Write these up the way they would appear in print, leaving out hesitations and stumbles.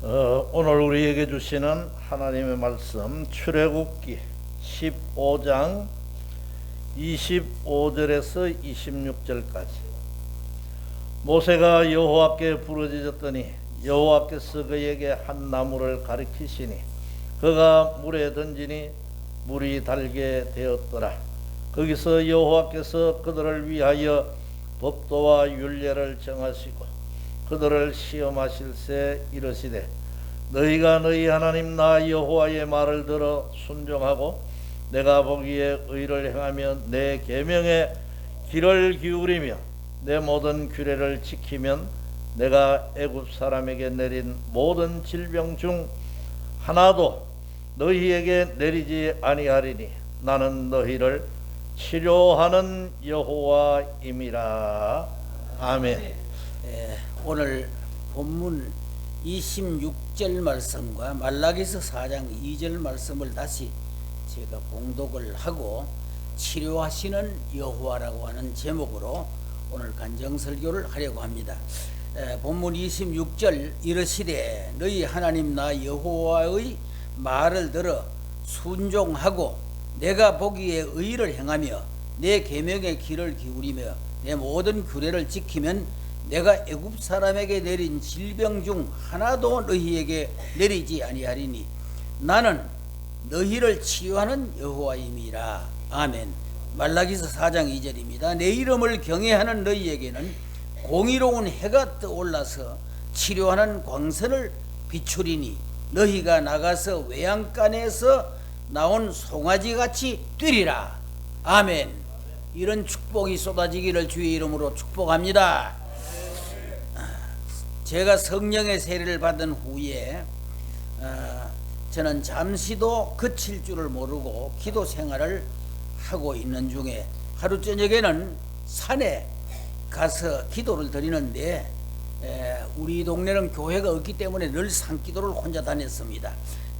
오늘 우리에게 주시는 하나님의 말씀 출애굽기 15장 25절에서 26절까지. 모세가 여호와께 부르짖었더니 여호와께서 그에게 한 나무를 가리키시니 그가 물에 던지니 물이 달게 되었더라. 거기서 여호와께서 그들을 위하여 법도와 율례를 정하시고 그들을 시험하실세 이르시되 너희가 너희 하나님 나 여호와의 말을 들어 순종하고 내가 보기에 의를 행하며 내 계명에 귀를 기울이며 내 모든 규례를 지키면 내가 애굽 사람에게 내린 모든 질병 중 하나도 너희에게 내리지 아니하리니 나는 너희를 치료하는 여호와임이라. 아멘. 오늘 본문 26절 말씀과 말라기서 4장 2절 말씀을 다시 제가 봉독을 하고 치료하시는 여호와라고 하는 제목으로 오늘 간정설교를 하려고 합니다. 본문 26절 이르시되 너희 하나님 나 여호와의 말을 들어 순종하고 내가 보기에 의를 행하며 내 계명에 귀를 기울이며 내 모든 규례를 지키면 내가 애굽 사람에게 내린 질병 중 하나도 너희에게 내리지 아니하리니 나는 너희를 치유하는 여호와임이라. 아멘. 말라기서 4장 2절입니다. 내 이름을 경외하는 너희에게는 공의로운 해가 떠올라서 치료하는 광선을 비추리니 너희가 나가서 외양간에서 나온 송아지같이 뛰리라. 아멘. 이런 축복이 쏟아지기를 주의 이름으로 축복합니다. 제가 성령의 세례를 받은 후에 저는 잠시도 그칠 줄을 모르고 기도 생활을 하고 있는 중에 하루 저녁에는 산에 가서 기도를 드리는데 우리 동네는 교회가 없기 때문에 늘 산기도를 혼자 다녔습니다.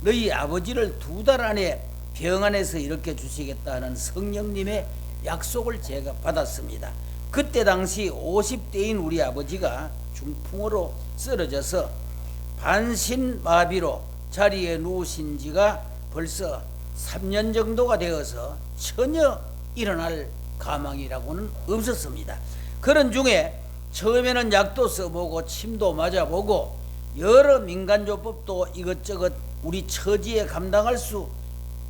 너희 아버지를 2달 안에 병 안에서 일으켜 주시겠다는 성령님의 약속을 제가 받았습니다. 그때 당시 50대인 우리 아버지가 중풍으로 쓰러져서 반신마비로 자리에 누우신 지가 벌써 3년 정도가 되어서 전혀 일어날 가망이라고는 없었습니다. 그런 중에 처음에는 약도 써보고 침도 맞아보고 여러 민간요법도 이것저것 우리 처지에 감당할 수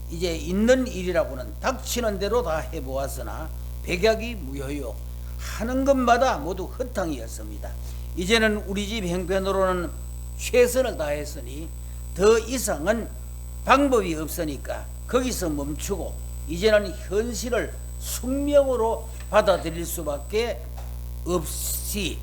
이제 있는 일이라고는 닥치는 대로 다 해보았으나 백약이 무효요 하는 것마다 모두 허탕이었습니다. 이제는 우리 집 형편으로는 최선을 다했으니 더 이상은 방법이 없으니까 거기서 멈추고 이제는 현실을 숙명으로 받아들일 수밖에 없이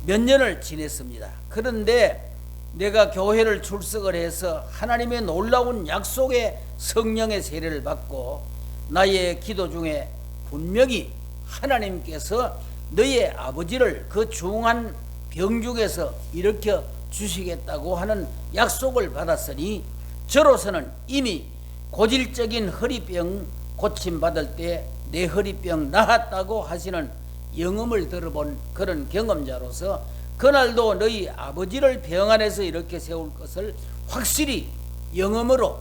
몇 년을 지냈습니다. 그런데 내가 교회를 출석을 해서 하나님의 놀라운 약속의 성령의 세례를 받고 나의 기도 중에 분명히 하나님께서 너의 아버지를 그 중한 병 중에서 일으켜 주시겠다고 하는 약속을 받았으니 저로서는 이미 고질적인 허리병 고침받을 때 내 허리병 나았다고 하시는 영음을 들어본 그런 경험자로서 그날도 너희 아버지를 병 안에서 이렇게 세울 것을 확실히 영음으로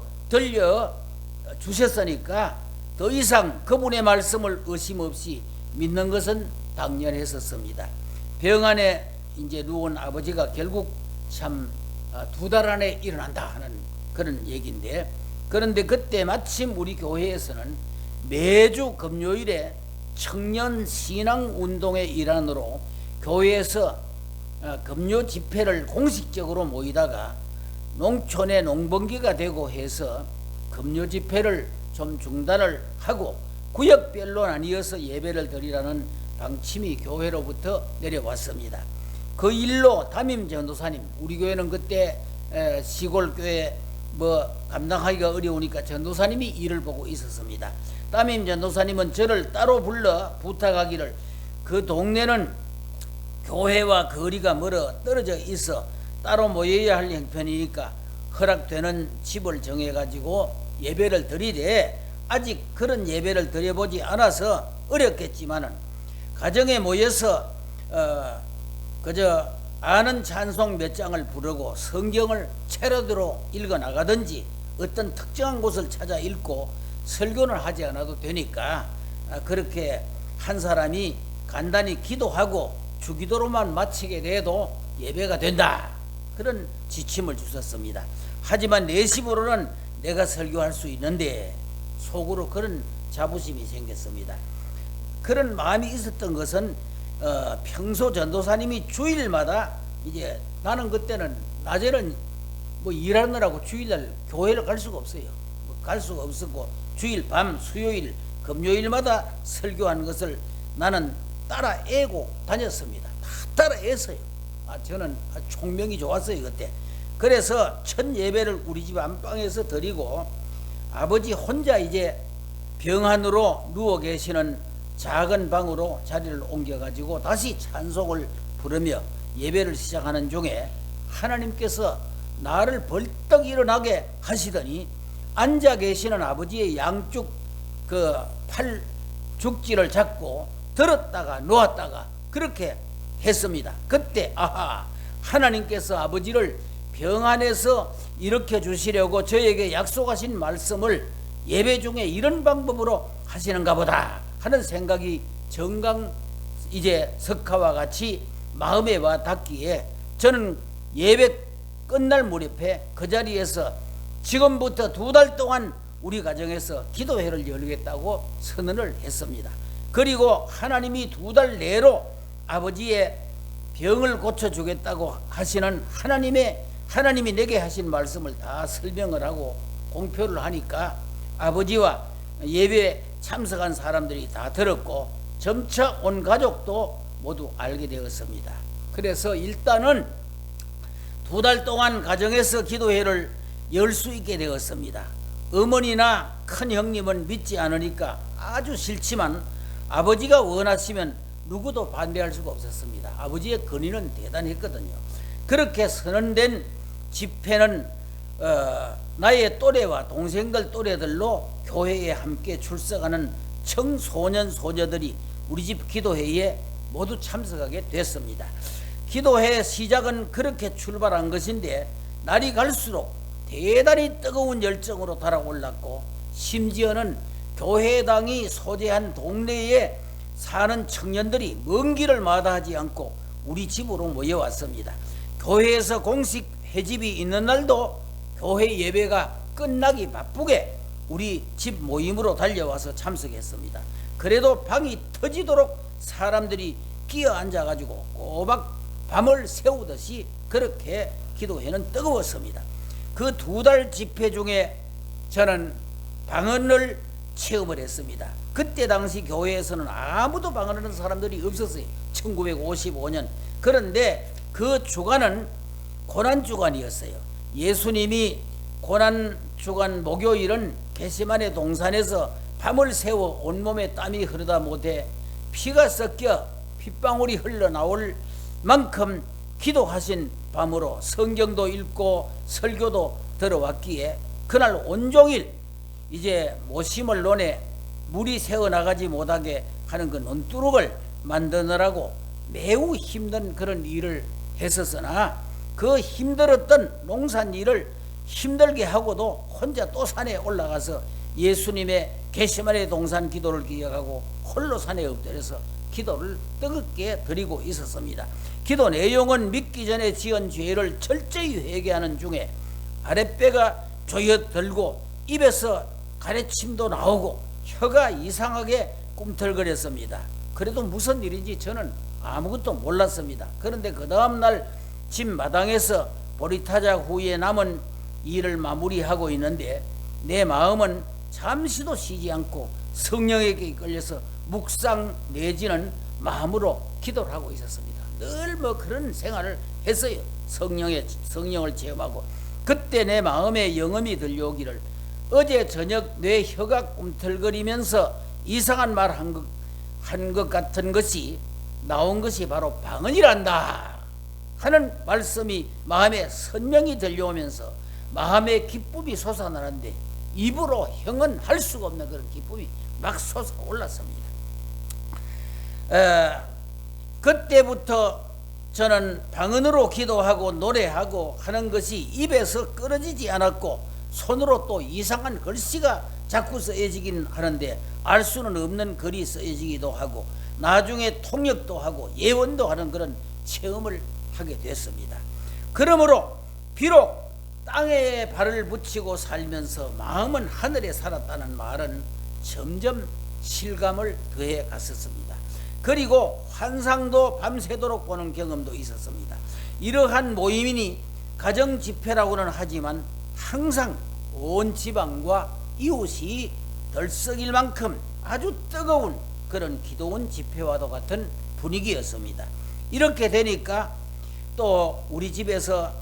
들려주셨으니까 더 이상 그분의 말씀을 의심 없이 믿는 것은 당연했었습니다. 병 안에 이제 누운 아버지가 결국 참 2달 안에 일어난다 하는 그런 얘기인데, 그런데 그때 마침 우리 교회에서는 매주 금요일에 청년 신앙 운동의 일환으로 교회에서 금요 집회를 공식적으로 모이다가 농촌의 농번기가 되고 해서 금요 집회를 좀 중단을 하고 구역별로 나뉘어서 예배를 드리라는 방침이 교회로부터 내려왔습니다. 그 일로 담임 전도사님, 우리 교회는 그때 시골 교회 감당하기가 어려우니까 전도사님이 일을 보고 있었습니다. 담임 전도사님은 저를 따로 불러 부탁하기를 그 동네는 교회와 거리가 멀어 떨어져 있어 따로 모여야 할 형편이니까 허락되는 집을 정해가지고 예배를 드리되 아직 그런 예배를 드려보지 않아서 어렵겠지만은 가정에 모여서 그저 아는 찬송 몇 장을 부르고 성경을 채로대로 읽어 나가든지 어떤 특정한 곳을 찾아 읽고 설교는 하지 않아도 되니까 그렇게 한 사람이 간단히 기도하고 주기도로만 마치게 돼도 예배가 된다, 그런 지침을 주셨습니다. 하지만 내심으로는 내가 설교할 수 있는데 속으로 그런 자부심이 생겼습니다. 그런 마음이 있었던 것은 평소 전도사님이 주일마다 이제 나는 그때는 낮에는 뭐 일하느라고 주일날 교회를 갈 수가 없어요. 갈 수가 없었고 주일 밤 수요일 금요일마다 설교한 것을 나는 따라 애고 다녔습니다. 다 따라 애서요. 저는 총명이 좋았어요 그때. 그래서 첫 예배를 우리 집 안방에서 드리고 아버지 혼자 이제 병환으로 누워 계시는 작은 방으로 자리를 옮겨가지고 다시 찬송을 부르며 예배를 시작하는 중에 하나님께서 나를 벌떡 일어나게 하시더니 앉아 계시는 아버지의 양쪽 그 팔 죽지를 잡고 들었다가 놓았다가 그렇게 했습니다. 그때 아하, 하나님께서 아버지를 병 안에서 일으켜 주시려고 저에게 약속하신 말씀을 예배 중에 이런 방법으로 하시는가 보다 하는 생각이 정강 이제 석화와 같이 마음에 와 닿기에 저는 예배 끝날 무렵에 그 자리에서 지금부터 2달 동안 우리 가정에서 기도회를 열겠다고 선언을 했습니다. 그리고 하나님이 2달 내로 아버지의 병을 고쳐주겠다고 하시는 하나님이 내게 하신 말씀을 다 설명을 하고 공표를 하니까 아버지와 예배에 참석한 사람들이 다 들었고 점차 온 가족도 모두 알게 되었습니다. 그래서 일단은 2달 동안 가정에서 기도회를 열 수 있게 되었습니다. 어머니나 큰 형님은 믿지 않으니까 아주 싫지만 아버지가 원하시면 누구도 반대할 수가 없었습니다. 아버지의 권위는 대단했거든요. 그렇게 선언된 집회는 나의 또래와 동생들 또래들로 교회에 함께 출석하는 청소년 소녀들이 우리 집 기도회에 모두 참석하게 됐습니다. 기도회 시작은 그렇게 출발한 것인데 날이 갈수록 대단히 뜨거운 열정으로 달아올랐고 심지어는 교회당이 소재한 동네에 사는 청년들이 먼 길을 마다하지 않고 우리 집으로 모여왔습니다. 교회에서 공식 회집이 있는 날도 교회 예배가 끝나기 바쁘게 우리 집 모임으로 달려와서 참석했습니다. 그래도 방이 터지도록 사람들이 끼어 앉아가지고 꼬박 밤을 새우듯이 그렇게 기도회는 뜨거웠습니다. 그 2달 집회 중에 저는 방언을 체험을 했습니다. 그때 당시 교회에서는 아무도 방언하는 사람들이 없었어요. 1955년. 그런데 그 주간은 고난주간이었어요. 예수님이 고난주간 목요일은 겟세마네 동산에서 밤을 새워 온몸에 땀이 흐르다 못해 피가 섞여 핏방울이 흘러나올 만큼 기도하신 밤으로 성경도 읽고 설교도 들어왔기에 그날 온종일 이제 모심을 논에 물이 새어나가지 못하게 하는 그 논두룩을 만드느라고 매우 힘든 그런 일을 했었으나 그 힘들었던 농산일을 힘들게 하고도 혼자 또 산에 올라가서 예수님의 겟세마네 동산 기도를 기억하고 홀로 산에 엎드려서 기도를 뜨겁게 드리고 있었습니다. 기도 내용은 믿기 전에 지은 죄를 철저히 회개하는 중에 아랫배가 조여들고 입에서 가래침도 나오고 혀가 이상하게 꿈틀거렸습니다. 그래도 무슨 일인지 저는 아무것도 몰랐습니다. 그런데 그 다음날 집 마당에서 보리타작 후에 남은 일을 마무리하고 있는데 내 마음은 잠시도 쉬지 않고 성령에게 이끌려서 묵상 내지는 마음으로 기도를 하고 있었습니다. 늘 뭐 그런 생활을 했어요. 성령을 체험하고 그때 내 마음에 영음이 들려오기를 어제 저녁 내 혀가 꿈틀거리면서 이상한 말 한 것 같은 것이 나온 것이 바로 방언이란다 하는 말씀이 마음에 선명히 들려오면서 마음의 기쁨이 솟아나는데 입으로 형언할 수가 없는 그런 기쁨이 막 솟아올랐습니다. 그때부터 저는 방언으로 기도하고 노래하고 하는 것이 입에서 끊어지지 않았고 손으로 또 이상한 글씨가 자꾸 쓰여지긴 하는데 알 수는 없는 글이 쓰여지기도 하고 나중에 통역도 하고 예언도 하는 그런 체험을 하게 됐습니다. 그러므로 비록 땅에 발을 붙이고 살면서 마음은 하늘에 살았다는 말은 점점 실감을 더해 갔었습니다. 그리고 환상도 밤새도록 보는 경험도 있었습니다. 이러한 모임이니 가정집회라고는 하지만 항상 온 지방과 이웃이 들썩일 만큼 아주 뜨거운 그런 기도원 집회와도 같은 분위기였습니다. 이렇게 되니까 또 우리 집에서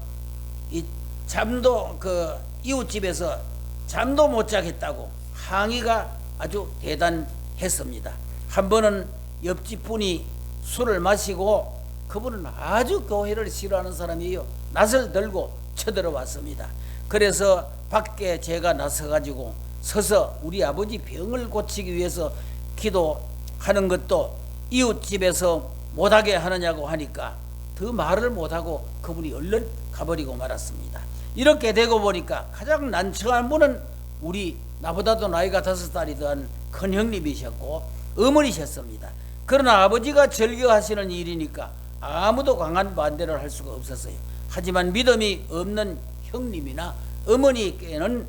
이웃집에서 잠도 못 자겠다고 항의가 아주 대단했습니다. 한 번은 옆집 분이 술을 마시고, 그분은 아주 교회를 싫어하는 사람이에요. 낯을 들고 쳐들어왔습니다. 그래서 밖에 제가 나서가지고 서서 우리 아버지 병을 고치기 위해서 기도하는 것도 이웃집에서 못하게 하느냐고 하니까 더 말을 못하고 그분이 얼른 가버리고 말았습니다. 이렇게 되고 보니까 가장 난처한 분은 우리 나보다도 나이가 5살이 더한 큰 형님이셨고 어머니셨습니다. 그러나 아버지가 절교하시는 일이니까 아무도 강한 반대를 할 수가 없었어요. 하지만 믿음이 없는 형님이나 어머니께는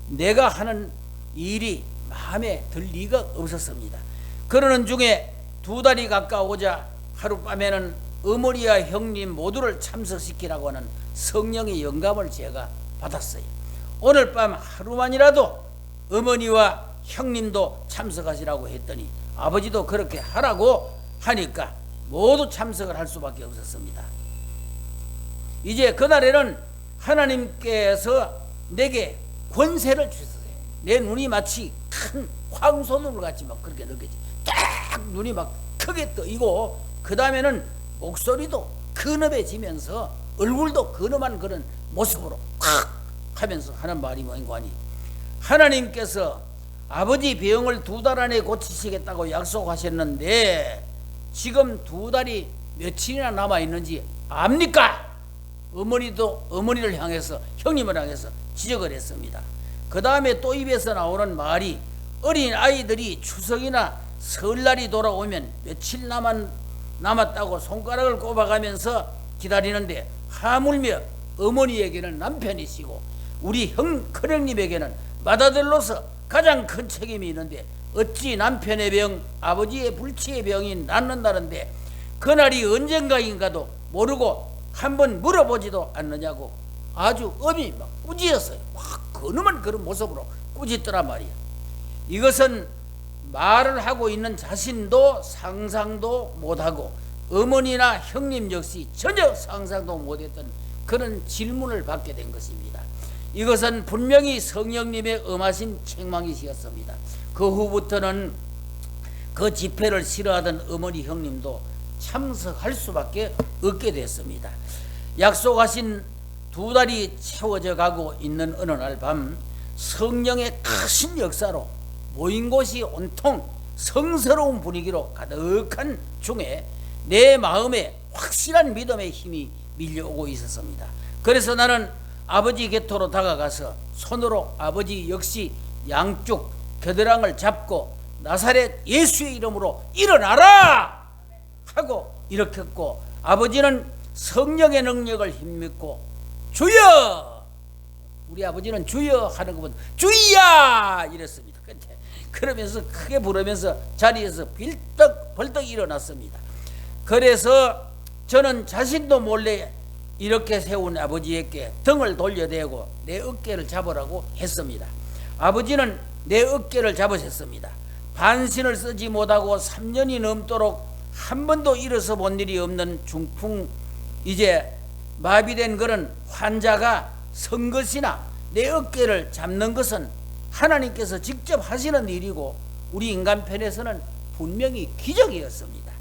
내가 하는 일이 마음에 들 리가 없었습니다. 그러는 중에 2달이 가까우자 하룻밤에는 어머니와 형님 모두를 참석시키라고 하는 성령의 영감을 제가 받았어요. 오늘 밤 하루만이라도 어머니와 형님도 참석하시라고 했더니 아버지도 그렇게 하라고 하니까 모두 참석을 할 수밖에 없었습니다. 이제 그날에는 하나님께서 내게 권세를 주셨어요. 내 눈이 마치 큰 황소눈 같이 막 그렇게 느껴지. 딱 눈이 막 크게 뜨이고 그 다음에는 목소리도 근엄해지면서 얼굴도 근엄한 그런 모습으로 탁 하면서 하는 말이 뭔가 하니, 하나님께서 아버지 병을 2달 안에 고치시겠다고 약속하셨는데 지금 2달이 며칠이나 남아있는지 압니까? 어머니를 향해서, 형님을 향해서 지적을 했습니다. 그 다음에 또 입에서 나오는 말이, 어린 아이들이 추석이나 설날이 돌아오면 며칠 남았다고 손가락을 꼽아가면서 기다리는데 하물며 어머니에게는 남편이시고 우리 큰형님에게는 맏아들로서 가장 큰 책임이 있는데 어찌 남편의 병, 아버지의 불치의 병이 낫는다는데 그날이 언젠가인가도 모르고 한번 물어보지도 않느냐고 아주 엄히 막 꾸짖었어요. 막 근엄한 그런 모습으로 꾸짖더란 말이야. 이것은 말을 하고 있는 자신도 상상도 못하고 어머니나 형님 역시 전혀 상상도 못했던 그런 질문을 받게 된 것입니다. 이것은 분명히 성령님의 엄하신 책망이셨습니다. 그 후부터는 그 집회를 싫어하던 어머니 형님도 참석할 수밖에 없게 됐습니다. 약속하신 2달이 채워져 가고 있는 어느 날 밤 성령의 크신 역사로 모인 곳이 온통 성스러운 분위기로 가득한 중에 내 마음에 확실한 믿음의 힘이 밀려오고 있었습니다. 그래서 나는 아버지 곁으로 다가가서 손으로 아버지 역시 양쪽 겨드랑을 잡고 나사렛 예수의 이름으로 일어나라 하고 일으켰고, 아버지는 성령의 능력을 힘입고 주여, 우리 아버지는 주여 하는 것보다 주야 이랬습니다. 그러면서 크게 부르면서 자리에서 벌떡 일어났습니다. 그래서 저는 자신도 몰래 이렇게 세운 아버지에게 등을 돌려대고 내 어깨를 잡으라고 했습니다. 아버지는 내 어깨를 잡으셨습니다. 반신을 쓰지 못하고 3년이 넘도록 한 번도 일어서 본 일이 없는 중풍, 이제 마비된 그런 환자가 선 것이나 내 어깨를 잡는 것은 하나님께서 직접 하시는 일이고 우리 인간 편에서는 분명히 기적이었습니다.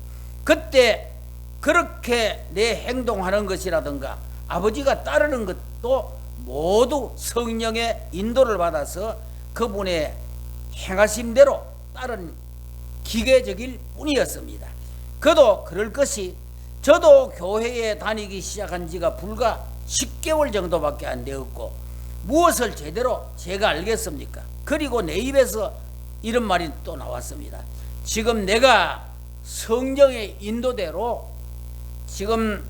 그때 그렇게 내 행동하는 것이라든가 아버지가 따르는 것도 모두 성령의 인도를 받아서 그분의 행하심대로 따른 기계적일 뿐이었습니다. 그도 그럴 것이 저도 교회에 다니기 시작한 지가 불과 10개월 정도밖에 안 되었고 무엇을 제대로 제가 알겠습니까? 그리고 내 입에서 이런 말이 또 나왔습니다. 지금 내가 성령의 인도대로 지금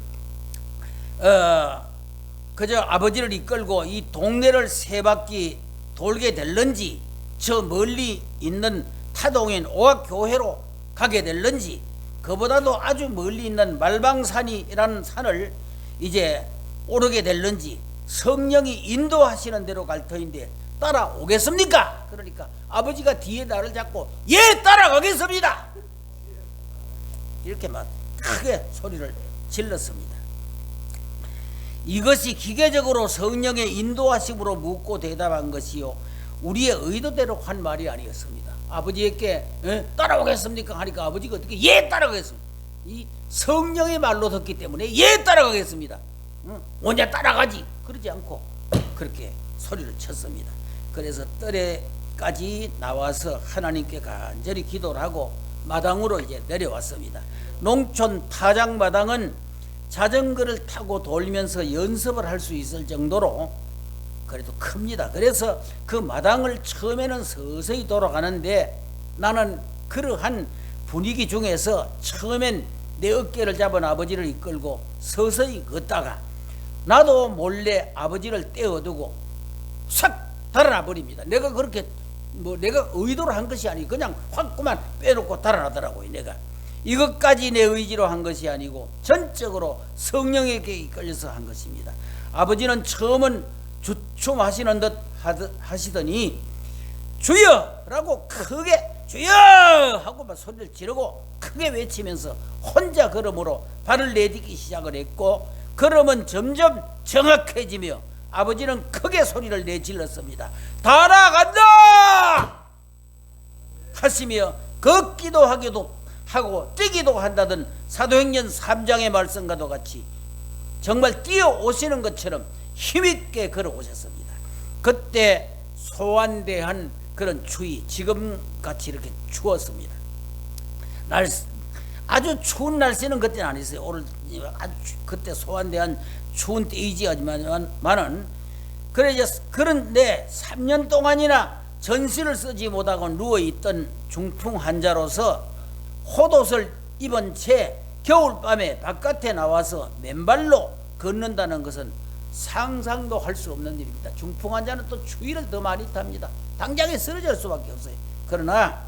그저 아버지를 이끌고 이 동네를 세 바퀴 돌게 될런지, 저 멀리 있는 타동인 오악교회로 가게 될런지, 그보다도 아주 멀리 있는 말방산이라는 산을 이제 오르게 될런지 성령이 인도하시는 대로 갈 터인데 따라오겠습니까? 그러니까 아버지가 뒤에 나를 잡고 예, 따라가겠습니다, 이렇게 막 크게 소리를 질렀습니다. 이것이 기계적으로 성령의 인도하심으로 묻고 대답한 것이요, 우리의 의도대로 한 말이 아니었습니다. 아버지에게 따라오겠습니까? 하니까 아버지가 어떻게 예, 따라가겠습니다. 이 성령의 말로 듣기 때문에 예, 따라가겠습니다. 오냐 따라가지, 그러지 않고 그렇게 소리를 쳤습니다. 그래서 뜰에까지 나와서 하나님께 간절히 기도를 하고 마당으로 이제 내려왔습니다. 농촌 타작 마당은 자전거를 타고 돌면서 연습을 할 수 있을 정도로 그래도 큽니다. 그래서 그 마당을 처음에는 서서히 돌아가는데 나는 그러한 분위기 중에서 처음엔 내 어깨를 잡은 아버지를 이끌고 서서히 걷다가 나도 몰래 아버지를 떼어두고 싹 달아나 버립니다. 내가 그렇게 내가 의도로 한 것이 아니고 그냥 확 그만 빼놓고 달아나더라고요. 내가 이것까지 내 의지로 한 것이 아니고 전적으로 성령에게 이끌려서 한 것입니다. 아버지는 처음은 주춤하시는 듯 하시더니 주여! 라고 크게 주여! 하고 막 소리를 지르고 크게 외치면서 혼자 걸음으로 발을 내딛기 시작을 했고, 걸음은 점점 정확해지며 아버지는 크게 소리를 내질렀습니다. 달아간다! 하시며 걷기도 하기도 하고 뛰기도 한다던 사도행전 3장의 말씀과도 같이 정말 뛰어오시는 것처럼 힘있게 걸어오셨습니다. 그때 소환대한 그런 추위, 지금같이 이렇게 추웠습니다. 아주 추운 날씨는 그때는 아니었어요. 오늘 아주 그때 소환대한 추운 때이지만은 그런데 3년 동안이나 전시를 쓰지 못하고 누워있던 중풍 환자로서 홑옷을 입은 채 겨울밤에 바깥에 나와서 맨발로 걷는다는 것은 상상도 할 수 없는 일입니다. 중풍 환자는 또 추위를 더 많이 탑니다. 당장에 쓰러질 수밖에 없어요. 그러나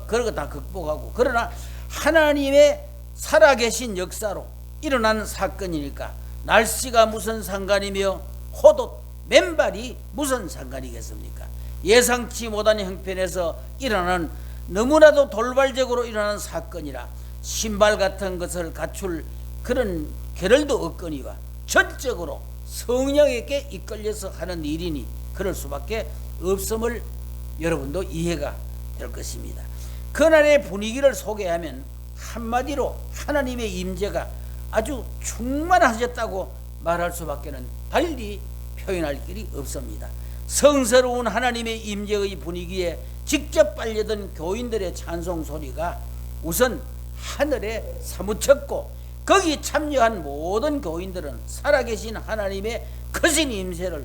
그런 거 다 극복하고, 그러나 하나님의 살아계신 역사로 일어나는 사건이니까 날씨가 무슨 상관이며 홑옷 맨발이 무슨 상관이겠습니까? 예상치 못한 형편에서 일어나는, 너무나도 돌발적으로 일어나는 사건이라 신발 같은 것을 갖출 그런 겨를도 없거니와 전적으로 성령에게 이끌려서 하는 일이니 그럴 수밖에 없음을 여러분도 이해가 될 것입니다. 그날의 분위기를 소개하면 한마디로 하나님의 임재가 아주 충만하셨다고 말할 수밖에는 달리 표현할 길이 없습니다. 성스러운 하나님의 임재의 분위기에 직접 빨려든 교인들의 찬송 소리가 우선 하늘에 사무쳤고, 거기 참여한 모든 교인들은 살아계신 하나님의 크신 임재를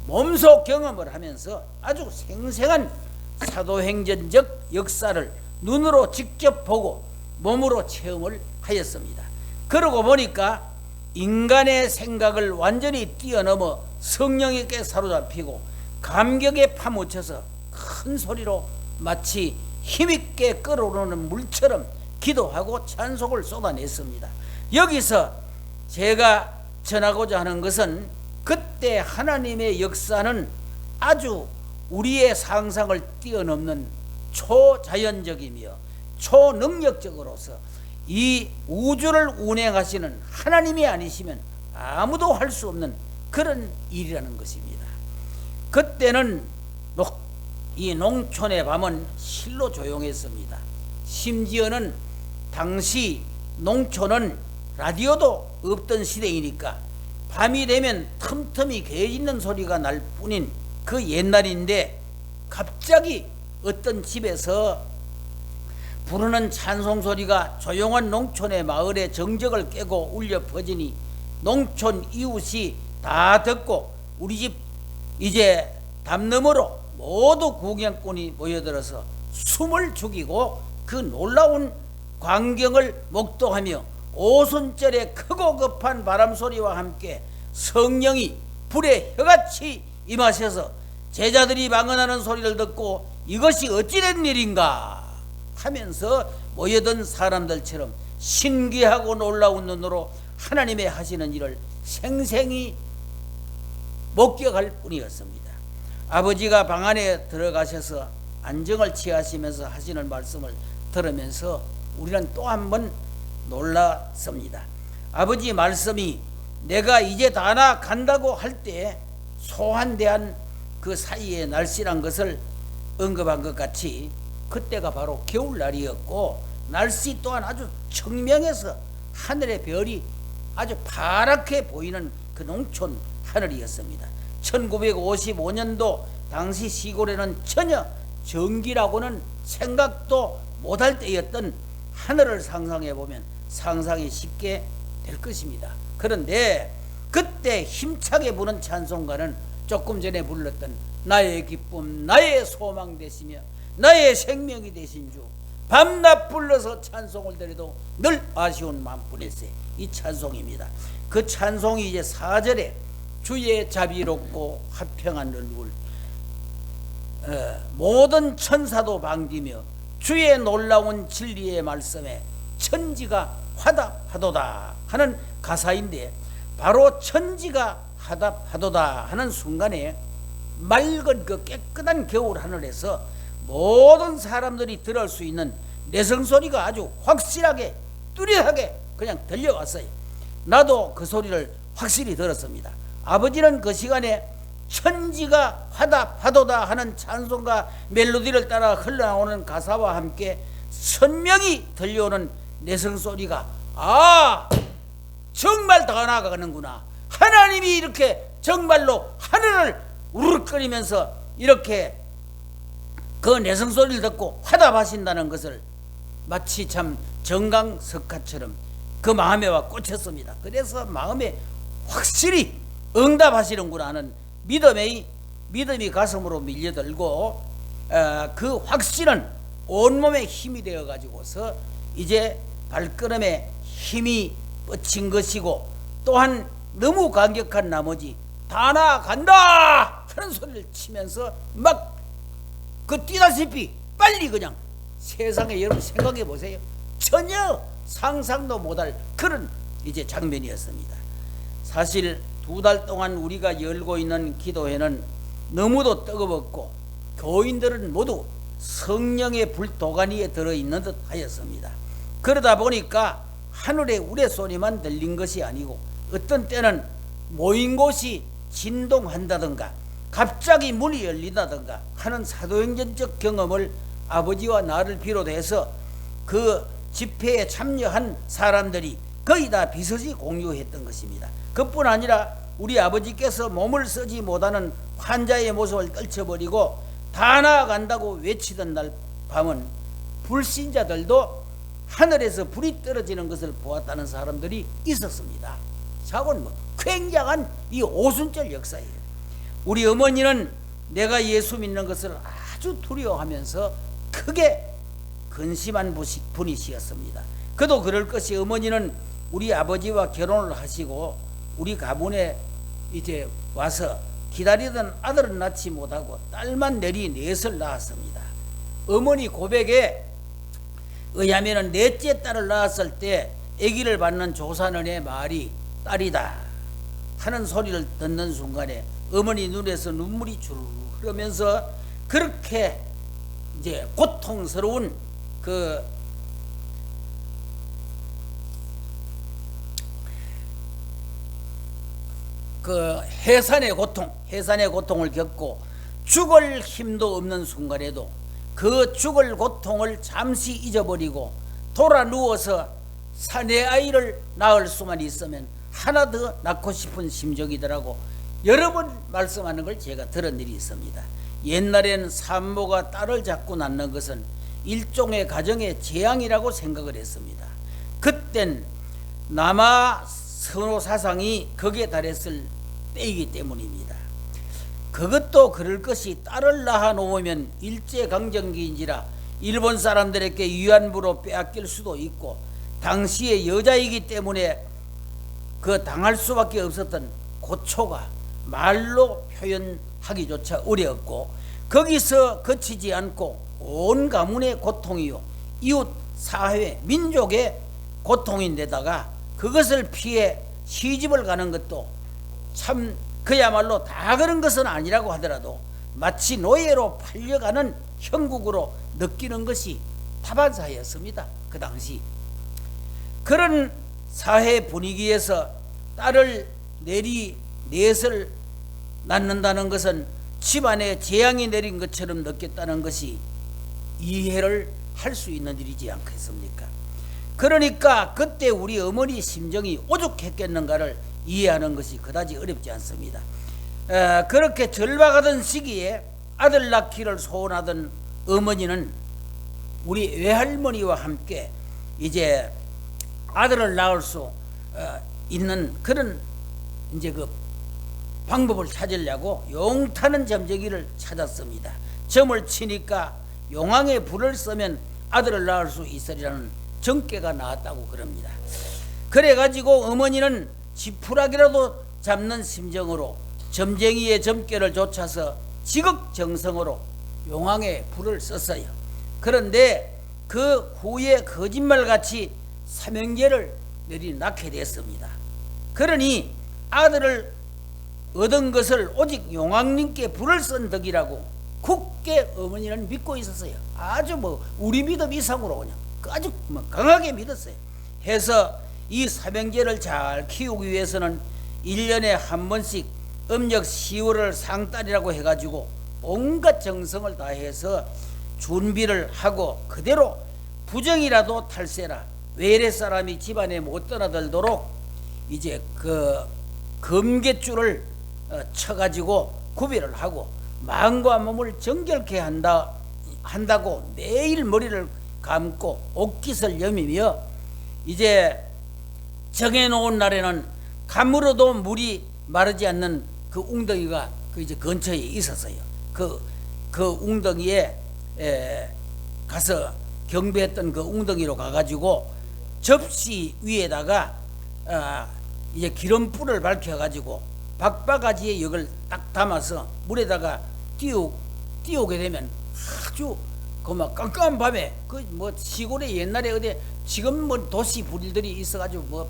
몸소 경험을 하면서 아주 생생한 사도행전적 역사를 눈으로 직접 보고 몸으로 체험을 하였습니다. 그러고 보니까 인간의 생각을 완전히 뛰어넘어 성령에게 사로잡히고 감격에 파묻혀서 큰 소리로 마치 힘있게 끓어오르는 물처럼 기도하고 찬송을 쏟아냈습니다. 여기서 제가 전하고자 하는 것은 그때 하나님의 역사는 아주 우리의 상상을 뛰어넘는 초자연적이며 초능력적으로서 이 우주를 운행하시는 하나님이 아니시면 아무도 할 수 없는 그런 일이라는 것입니다. 그때는 이 농촌의 밤은 실로 조용했습니다. 심지어는 당시 농촌은 라디오도 없던 시대이니까 밤이 되면 틈틈이 개 짖는 소리가 날 뿐인 그 옛날인데, 갑자기 어떤 집에서 부르는 찬송 소리가 조용한 농촌의 마을의 정적을 깨고 울려 퍼지니 농촌 이웃이 다 듣고 우리 집 이제 담 너머로 모두 구경꾼이 모여들어서 숨을 죽이고 그 놀라운 광경을 목도하며 오순절의 크고 급한 바람소리와 함께 성령이 불에 혀같이 임하셔서 제자들이 방언하는 소리를 듣고 이것이 어찌된 일인가 하면서 모여든 사람들처럼 신기하고 놀라운 눈으로 하나님의 하시는 일을 생생히 목격할 뿐이었습니다. 아버지가 방 안에 들어가셔서 안정을 취하시면서 하시는 말씀을 들으면서 우리는 또 한 번 놀랐습니다. 아버지 말씀이 내가 이제 다 나간다고 할 때 소환대한 그 사이의 날씨란 것을 언급한 것 같이 그때가 바로 겨울날이었고 날씨 또한 아주 청명해서 하늘의 별이 아주 파랗게 보이는 그 농촌 하늘이었습니다. 1955년도 당시 시골에는 전혀 전기라고는 생각도 못할 때였던 하늘을 상상해 보면 상상이 쉽게 될 것입니다. 그런데 그때 힘차게 부는 찬송가는 조금 전에 불렀던 나의 기쁨 나의 소망 되시며 나의 생명이 되신 주 밤낮 불러서 찬송을 드려도 늘 아쉬운 마음뿐일세 이 찬송입니다. 그 찬송이 이제 4절에 주의 자비롭고 화평한 얼굴 모든 천사도 반기며 주의 놀라운 진리의 말씀에 천지가 화답하도다 하는 가사인데 바로 천지가 화답하도다 하는 순간에 맑은 그 깨끗한 겨울 하늘에서 모든 사람들이 들을 수 있는 내성소리가 아주 확실하게 뚜렷하게 그냥 들려왔어요. 나도 그 소리를 확실히 들었습니다. 아버지는 그 시간에 천지가 화답하도다 하는 찬송가 멜로디를 따라 흘러나오는 가사와 함께 선명히 들려오는 내성소리가 정말 더 나아가는구나. 하나님이 이렇게 정말로 하늘을 우르르거리면서 이렇게 그 내성소리를 듣고 화답하신다는 것을 마치 참 정강석화처럼 그 마음에 와 꽂혔습니다. 그래서 마음에 확실히 응답하시는구나 하는 믿음이 가슴으로 밀려들고 그 확신은 온몸에 힘이 되어 가지고서 이제 발걸음에 힘이 뻗친 것이고 또한 너무 감격한 나머지 다 나간다 하는 소리를 치면서 막 그 뛰다시피 빨리 그냥 세상에 여러분 생각해 보세요. 전혀 상상도 못할 그런 이제 장면이었습니다. 사실 2달 동안 우리가 열고 있는 기도회는 너무도 뜨거웠고 교인들은 모두 성령의 불도가니에 들어있는 듯 하였습니다. 그러다 보니까 하늘의 우레소리만 들린 것이 아니고 어떤 때는 모인 곳이 진동한다든가 갑자기 문이 열린다든가 하는 사도행전적 경험을 아버지와 나를 비롯해서 그 집회에 참여한 사람들이 거의 다 비슷이 공유했던 것입니다. 그뿐 아니라 우리 아버지께서 몸을 쓰지 못하는 환자의 모습을 떨쳐버리고 다 나아간다고 외치던 날 밤은 불신자들도 하늘에서 불이 떨어지는 것을 보았다는 사람들이 있었습니다. 사고는 굉장한 이 오순절 역사예요. 우리 어머니는 내가 예수 믿는 것을 아주 두려워하면서 크게 근심한 분이시였습니다. 그도 그럴 것이 어머니는 우리 아버지와 결혼을 하시고 우리 가문에 이제 와서 기다리던 아들은 낳지 못하고 딸만 넷을 낳았습니다. 어머니 고백에 의하면 넷째 딸을 낳았을 때 아기를 받는 조산원의 말이 딸이다 하는 소리를 듣는 순간에 어머니 눈에서 눈물이 주르르 흐르면서 그렇게 이제 고통스러운 그 해산의 고통을 겪고 죽을 힘도 없는 순간에도 그 죽을 고통을 잠시 잊어버리고 돌아 누워서 내 아이를 낳을 수만 있으면 하나 더 낳고 싶은 심정이더라고 여러 번 말씀하는 걸 제가 들은 일이 있습니다. 옛날에는 산모가 딸을 잡고 낳는 것은 일종의 가정의 재앙이라고 생각을 했습니다. 그땐 남아 선호 사상이 극에 달했을 때이기 때문입니다. 그것도 그럴 것이 딸을 낳아 놓으면 일제강점기인지라 일본 사람들에게 위안부로 빼앗길 수도 있고 당시의 여자이기 때문에 그 당할 수밖에 없었던 고초가 말로 표현하기조차 어려웠고 거기서 그치지 않고 온 가문의 고통이요 이웃 사회 민족의 고통인데다가 그것을 피해 시집을 가는 것도 참 그야말로 다 그런 것은 아니라고 하더라도 마치 노예로 팔려가는 형국으로 느끼는 것이 다반사였습니다. 그 당시 그런 사회 분위기에서 딸을 넷을 낳는다는 것은 집안에 재앙이 내린 것처럼 느꼈다는 것이 이해를 할 수 있는 일이지 않겠습니까? 그러니까 그때 우리 어머니 심정이 오죽했겠는가를 이해하는 것이 그다지 어렵지 않습니다. 그렇게 절박하던 시기에 아들 낳기를 소원하던 어머니는 우리 외할머니와 함께 이제 아들을 낳을 수 있는 그런 이제 그 방법을 찾으려고 용타는 점쟁이를 찾았습니다. 점을 치니까 용왕의 불을 쓰면 아들을 낳을 수 있으리라는 정계가 나왔다고 그럽니다. 그래가지고 어머니는 지푸라기라도 잡는 심정으로 점쟁이의 점괘를 좇아서 지극정성으로 용왕의 불을 썼어요. 그런데 그 후에 거짓말같이 삼형제를 낳게 됐습니다. 그러니 아들을 얻은 것을 오직 용왕님께 불을 쓴 덕이라고 굳게 어머니는 믿고 있었어요. 아주 우리 믿음 이상으로 그냥 아주 강하게 믿었어요. 해서 이 삼형제를 잘 키우기 위해서는 1년에 한 번씩 음력 10월을 상달이라고 해가지고 온갖 정성을 다해서 준비를 하고 그대로 부정이라도 탈세라 외래 사람이 집안에 못 떠나들도록 이제 그 금괴줄을 쳐가지고 구별을 하고 마음과 몸을 정결케 한다고 매일 머리를 감고 옷깃을 여미며 이제 정해놓은 날에는 가물어도 물이 마르지 않는 그 웅덩이가 그 이제 근처에 있었어요. 그 웅덩이에 가서 경배했던 그 웅덩이로 가가지고 접시 위에다가 이제 기름불을 밝혀가지고 박바가지에 이걸 딱 담아서 물에다가 띄우게 되면 아주 그 막 깜깜한 밤에 그 뭐 시골에 옛날에 어디 지금 뭐 도시 불들이 있어가지고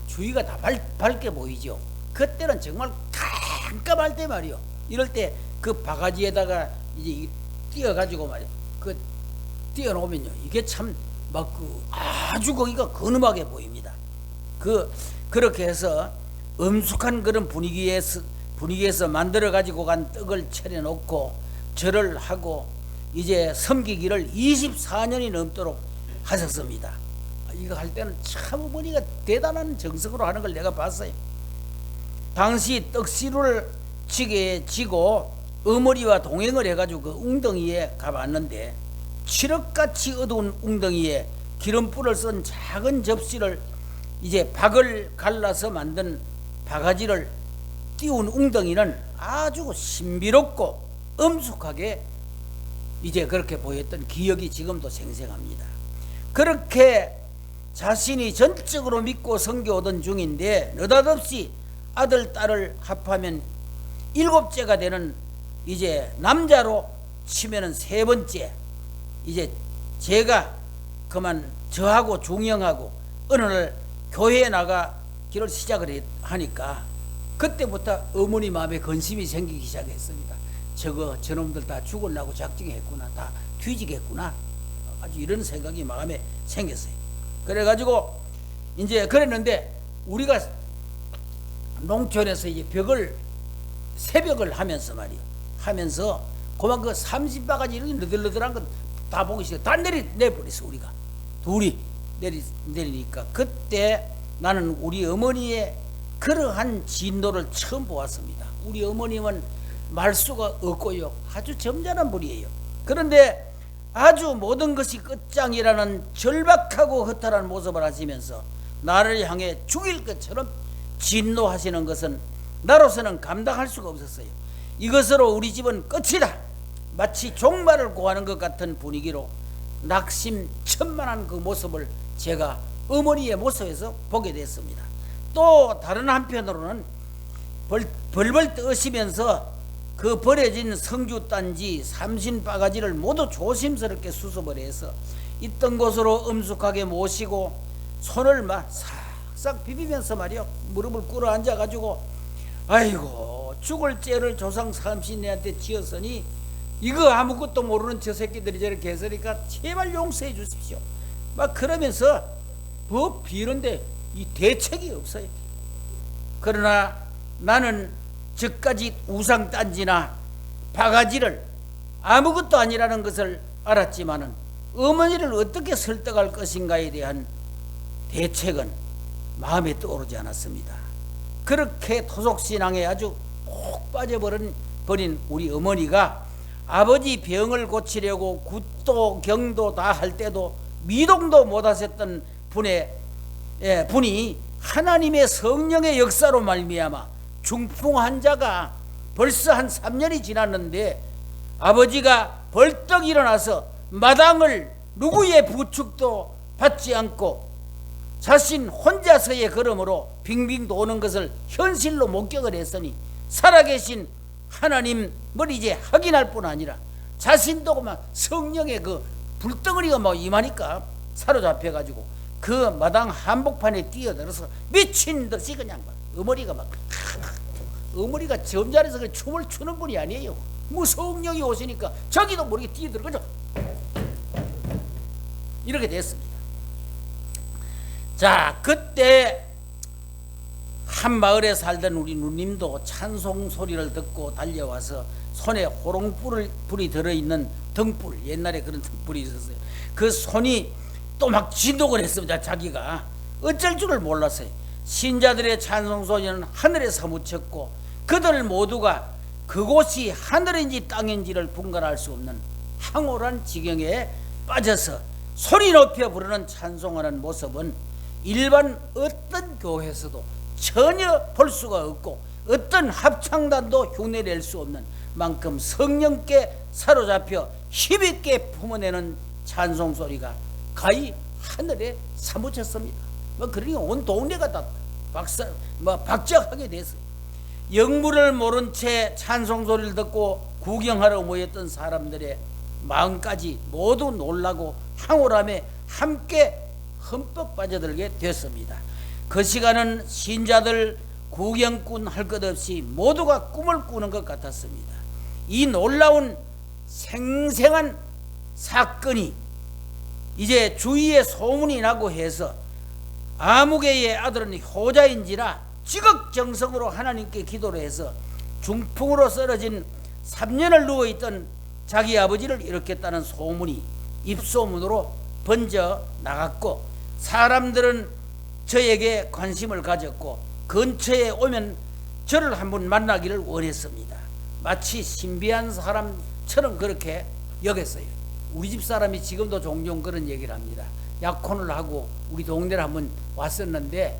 주위가 다 밝게 보이죠. 그때는 정말 깜깜할 때 말이요. 이럴 때 그 바가지에다가 이제 띄어가지고 말이요. 그 띄어놓으면요. 이게 참 막 아주 거기가 근엄하게 보입니다. 그렇게 해서 엄숙한 그런 분위기에서 만들어 가지고 간 떡을 차려놓고 절을 하고 이제 섬기기를 24년이 넘도록 하셨습니다. 이거 할 때는 참 어머니가 대단한 정성으로 하는 걸 내가 봤어요. 당시 떡시루를 지고 어머니와 동행을 해가지고 그 웅덩이에 가봤는데 칠흑같이 어두운 웅덩이에 기름불을 쓴 작은 접시를 이제 박을 갈라서 만든 바가지를 띄운 웅덩이는 아주 신비롭고 엄숙하게 이제 그렇게 보였던 기억이 지금도 생생합니다. 그렇게 자신이 전적으로 믿고 섬겨오던 중인데 느닷없이 아들 딸을 합하면 7째가 되는 이제 남자로 치면은 3번째 이제 제가 그만 저하고 중형하고 어느 날 교회에 나가기를 시작을 하니까 그때부터 어머니 마음에 근심이 생기기 시작했습니다. 저놈들 다 죽으려고 작정했구나, 다 뒤지겠구나, 아주 이런 생각이 마음에 생겼어요. 그래가지고 이제 그랬는데 우리가 농촌에서 이제 새벽을 하면서 말이요, 하면서 그만 그 30바가지 이렇게 너덜너덜한 거 다 보기 시작. 다 내버렸어. 우리가 둘이 내리니까 그때 나는 우리 어머니의 그러한 진도를 처음 보았습니다. 우리 어머님은 말수가 없고요, 아주 점잖은 분이에요. 그런데 아주 모든 것이 끝장이라는 절박하고 허탈한 모습을 하시면서 나를 향해 죽일 것처럼 진노하시는 것은 나로서는 감당할 수가 없었어요. 이것으로 우리 집은 끝이다, 마치 종말을 고하는 것 같은 분위기로 낙심천만한 그 모습을 제가 어머니의 모습에서 보게 됐습니다. 또 다른 한편으로는 벌벌 떠시면서 그 버려진 성주단지 삼신바가지를 모두 조심스럽게 수습을 해서 있던 곳으로 엄숙하게 모시고 손을 막 싹싹 비비면서 말이요, 무릎을 꿇어 앉아가지고 아이고, 죽을 죄를 조상 삼신네한테 지었으니 이거 아무것도 모르는 저 새끼들이 저렇게 했으니까 제발 용서해 주십시오, 막 그러면서 뭐 비는데 이 대책이 없어요. 그러나 나는 저까지 우상단지나 바가지를 아무것도 아니라는 것을 알았지만은 어머니를 어떻게 설득할 것인가에 대한 대책은 마음에 떠오르지 않았습니다. 그렇게 토속신앙에 아주 콕 빠져버린 우리 어머니가 아버지 병을 고치려고 굿도 경도 다 할 때도 미동도 못 하셨던 분이 하나님의 성령의 역사로 말미암아 중풍 환자가 벌써 한 3년이 지났는데 아버지가 벌떡 일어나서 마당을 누구의 부축도 받지 않고 자신 혼자서의 걸음으로 빙빙 도는 것을 현실로 목격을 했으니 살아계신 하나님을 이제 확인할 뿐 아니라 자신도 막 성령의 그 불덩어리가 막 임하니까 사로잡혀가지고 그 마당 한복판에 뛰어들어서 미친 듯이 그냥 막 어머니가 점자리에서 그 춤을 추는 분이 아니에요. 뭐 성령이 오시니까 자기도 모르게 뛰어들어가죠. 이렇게 됐습니다. 자, 그때 한 마을에 살던 우리 누님도 찬송 소리를 듣고 달려와서 손에 호롱불이 들어있는 등불, 옛날에 그런 등불이 있었어요. 그 손이 또 막 진동을 했습니다. 자기가 어쩔 줄을 몰랐어요. 신자들의 찬송 소리는 하늘에 사무쳤고 그들 모두가 그곳이 하늘인지 땅인지를 분간할 수 없는 황홀한 지경에 빠져서 소리 높여 부르는 찬송하는 모습은 일반 어떤 교회에서도 전혀 볼 수가 없고 어떤 합창단도 흉내낼 수 없는 만큼 성령께 사로잡혀 힘있게 품어내는 찬송 소리가 가히 하늘에 사무쳤습니다. 그러니 온 동네가 다 박장하게 됐어요. 영문을 모른 채 찬송 소리를 듣고 구경하러 모였던 사람들의 마음까지 모두 놀라고 황홀함에 함께 흠뻑 빠져들게 됐습니다. 그 시간은 신자들 구경꾼 할 것 없이 모두가 꿈을 꾸는 것 같았습니다. 이 놀라운 생생한 사건이 이제 주위에 소문이 나고 해서 아무개의 아들은 효자인지라 지극정성으로 하나님께 기도를 해서 중풍으로 쓰러진 3년을 누워있던 자기 아버지를 일으켰다는 소문이 입소문으로 번져 나갔고 사람들은 저에게 관심을 가졌고 근처에 오면 저를 한번 만나기를 원했습니다. 마치 신비한 사람처럼 그렇게 여겼어요. 우리 집 사람이 지금도 종종 그런 얘기를 합니다. 약혼을 하고 우리 동네를 한번 왔었는데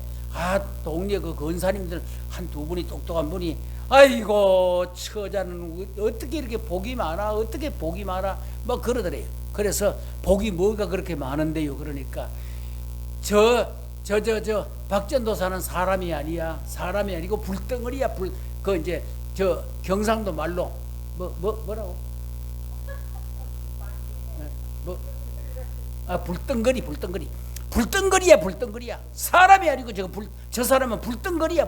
동네 그 권사님들 한 두 분이 똑똑한 분이 아이고 처자는 어떻게 이렇게 복이 많아, 어떻게 복이 많아 막 그러더래요. 그래서 복이 뭐가 그렇게 많은데요. 그러니까 저 박전도사는 사람이 아니야, 사람이 아니고 불덩어리야. 그 이제 저 경상도 말로 뭐라고? 불덩거리야. 사람이 아니고 저 사람은 불덩거리야.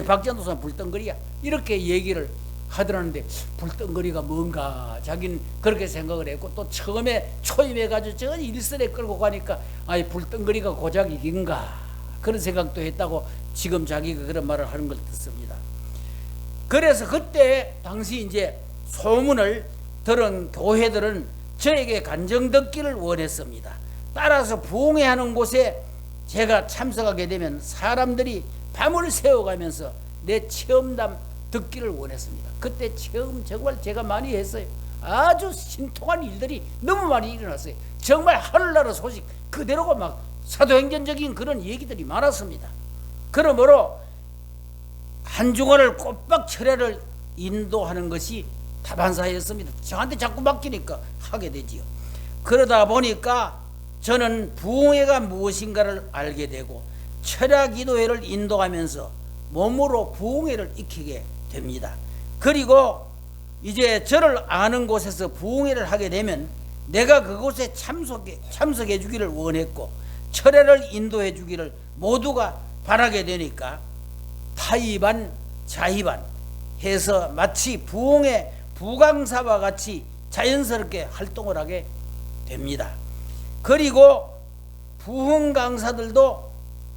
박전도사는 불덩거리야. 이렇게 얘기를 하더라는데 불덩거리가 뭔가 자기는 그렇게 생각을 했고 또 처음에 초임해가지고 저 일선에 끌고 가니까 불덩거리가 고작 이긴가 그런 생각도 했다고 지금 자기가 그런 말을 하는 걸 듣습니다. 그래서 그때 당시 이제 소문을 들은 교회들은 저에게 간정 듣기를 원했습니다. 따라서 부흥회하는 곳에 제가 참석하게 되면 사람들이 밤을 새워가면서 내 체험담 듣기를 원했습니다. 그때 체험 정말 제가 많이 했어요. 아주 신통한 일들이 너무 많이 일어났어요. 정말 하늘나라 소식 그대로가 막 사도행전적인 그런 얘기들이 많았습니다. 그러므로 한중원을 꼬박 철야를 인도하는 것이 다반사였습니다. 저한테 자꾸 맡기니까 하게 되지요. 그러다 보니까 저는 부흥회가 무엇인가를 알게 되고 철야 기도회를 인도하면서 몸으로 부흥회를 익히게 됩니다. 그리고 이제 저를 아는 곳에서 부흥회를 하게 되면 내가 그곳에 참석해 주기를 원했고 철야를 인도해 주기를 모두가 바라게 되니까 타이반 자이반 해서 마치 부흥회 부강사와 같이 자연스럽게 활동을 하게 됩니다. 그리고 부흥 강사들도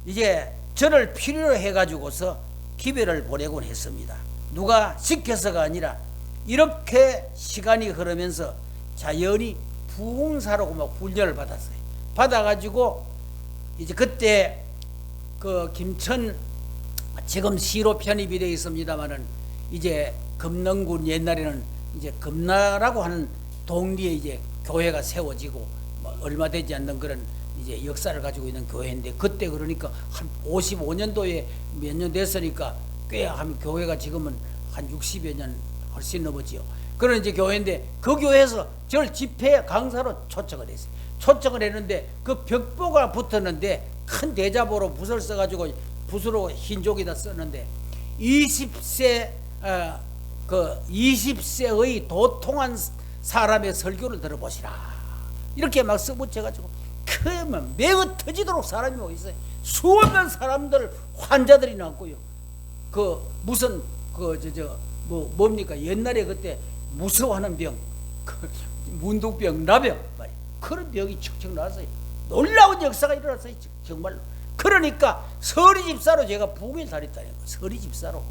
이제 저를 필요로 해가지고서 기별을 보내곤 했습니다. 누가 시켜서가 아니라 이렇게 시간이 흐르면서 자연히 부흥사라고 막 훈련을 받았어요. 받아가지고 이제 그때 그 김천 지금 시로 편입이 되어 있습니다만은 이제 금능군 옛날에는 이제 금나라고 하는 동리에 이제 교회가 세워지고 뭐 얼마 되지 않는 그런 이제 역사를 가지고 있는 교회인데 그때 그러니까 한 55년도에 몇 년 됐으니까 꽤 하면 교회가 지금은 한 60여 년 훨씬 넘었지요. 그런 이제 교회인데 그 교회에서 저를 집회 강사로 초청을 했어요. 초청을 했는데 그 벽보가 붙었는데 큰 대자보로 붓을 써가지고 붓으로 흰족에다 썼는데 20세의 도통한 사람의 설교를 들어보시라 이렇게 막 써붙여가지고 그러면 매우 터지도록 사람이 오고 있어요. 수많은 사람들 환자들이 나왔고요. 그 무슨 뭡니까 옛날에 그때 무서워하는 병, 그 문둥병, 나병 말이야. 그런 병이 척척 나왔어요. 놀라운 역사가 일어났어요. 정말로. 그러니까 서리 집사로 제가 부흥을 다녔다는 거예요. 서리 집사로.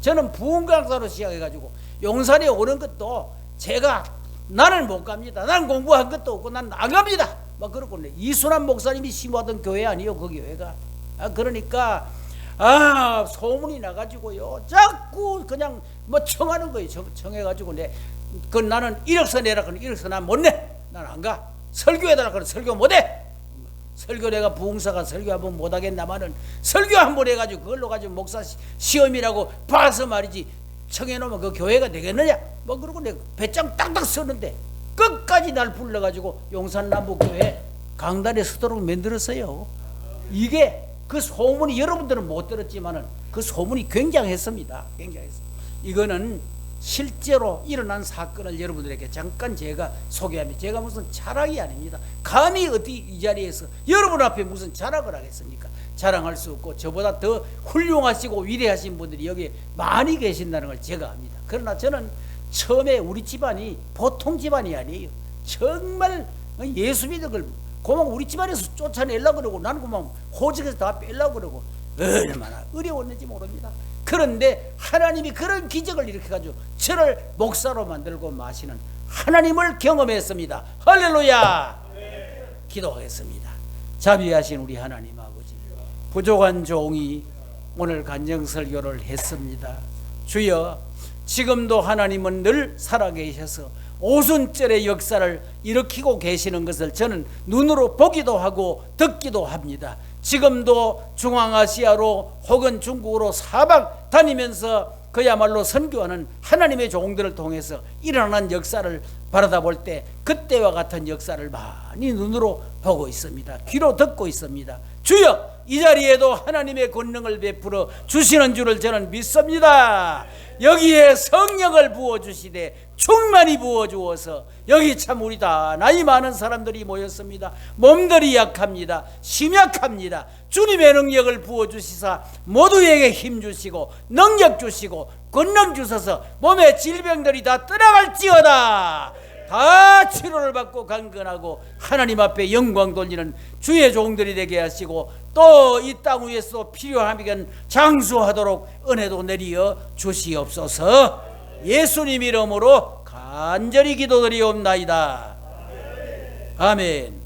저는 부흥 강사로 시작해가지고 용산에 오는 것도 제가 나는 못 갑니다. 나는 공부한 것도 없고 난 안 갑니다. 막 그러고 이순환 목사님이 심어하던 교회 아니요 그 교회가. 그러니까 소문이 나가지고요 자꾸 그냥 뭐 청하는 거예요. 청해가지고 나는 1억서 내라 그러면 1억서 난 못 내. 난 안 가. 설교해달라 그러면 설교 못해. 설교 내가 부흥사가 설교 한번 못하겠나마는 설교 한번 해가지고 그걸로 가지고 목사 시험이라고 봐서 말이지 청해놓으면 그 교회가 되겠느냐 뭐 그러고 내가 배짱 딱딱 썼는데 끝까지 날 불러가지고 용산남북교회 강단에 서도록 만들었어요. 이게 그 소문이 여러분들은 못 들었지만은 그 소문이 굉장했습니다. 굉장했어요. 이거는 실제로 일어난 사건을 여러분들에게 잠깐 제가 소개합니다. 제가 무슨 자랑이 아닙니다. 감히 어디 이 자리에서 여러분 앞에 무슨 자랑을 하겠습니까? 자랑할 수 없고 저보다 더 훌륭하시고 위대하신 분들이 여기 많이 계신다는 걸 제가 압니다. 그러나 저는 처음에 우리 집안이 보통 집안이 아니에요. 정말 예수 믿음을 고막 우리 집안에서 쫓아내려고 그러고 나는 고막 호적에서 다 빼려고 그러고 얼마나 어려웠는지 모릅니다. 그런데 하나님이 그런 기적을 일으켜가지고 저를 목사로 만들고 마시는 하나님을 경험했습니다. 할렐루야. 기도하겠습니다. 자비하신 우리 하나님 아버지, 부족한 종이 오늘 간증설교를 했습니다. 주여, 지금도 하나님은 늘 살아계셔서 오순절의 역사를 일으키고 계시는 것을 저는 눈으로 보기도 하고 듣기도 합니다. 지금도 중앙아시아로 혹은 중국으로 사방 다니면서 그야말로 선교하는 하나님의 종들을 통해서 일어나는 역사를 바라다 볼 때 그때와 같은 역사를 많이 눈으로 보고 있습니다. 귀로 듣고 있습니다. 주여, 이 자리에도 하나님의 권능을 베풀어 주시는 줄을 저는 믿습니다. 여기에 성령을 부어주시되 충만히 부어주어서 여기 참 우리 다 나이 많은 사람들이 모였습니다. 몸들이 약합니다. 심약합니다. 주님의 능력을 부어주시사 모두에게 힘 주시고 능력 주시고 권능 주셔서 몸의 질병들이 다 떠나갈지어다. 다 치료를 받고 강건하고 하나님 앞에 영광 돌리는 주의 종들이 되게 하시고 또 이 땅 위에서 필요하면 장수하도록 은혜도 내리어 주시옵소서. 예수님 이름으로 간절히 기도드리옵나이다. 아멘.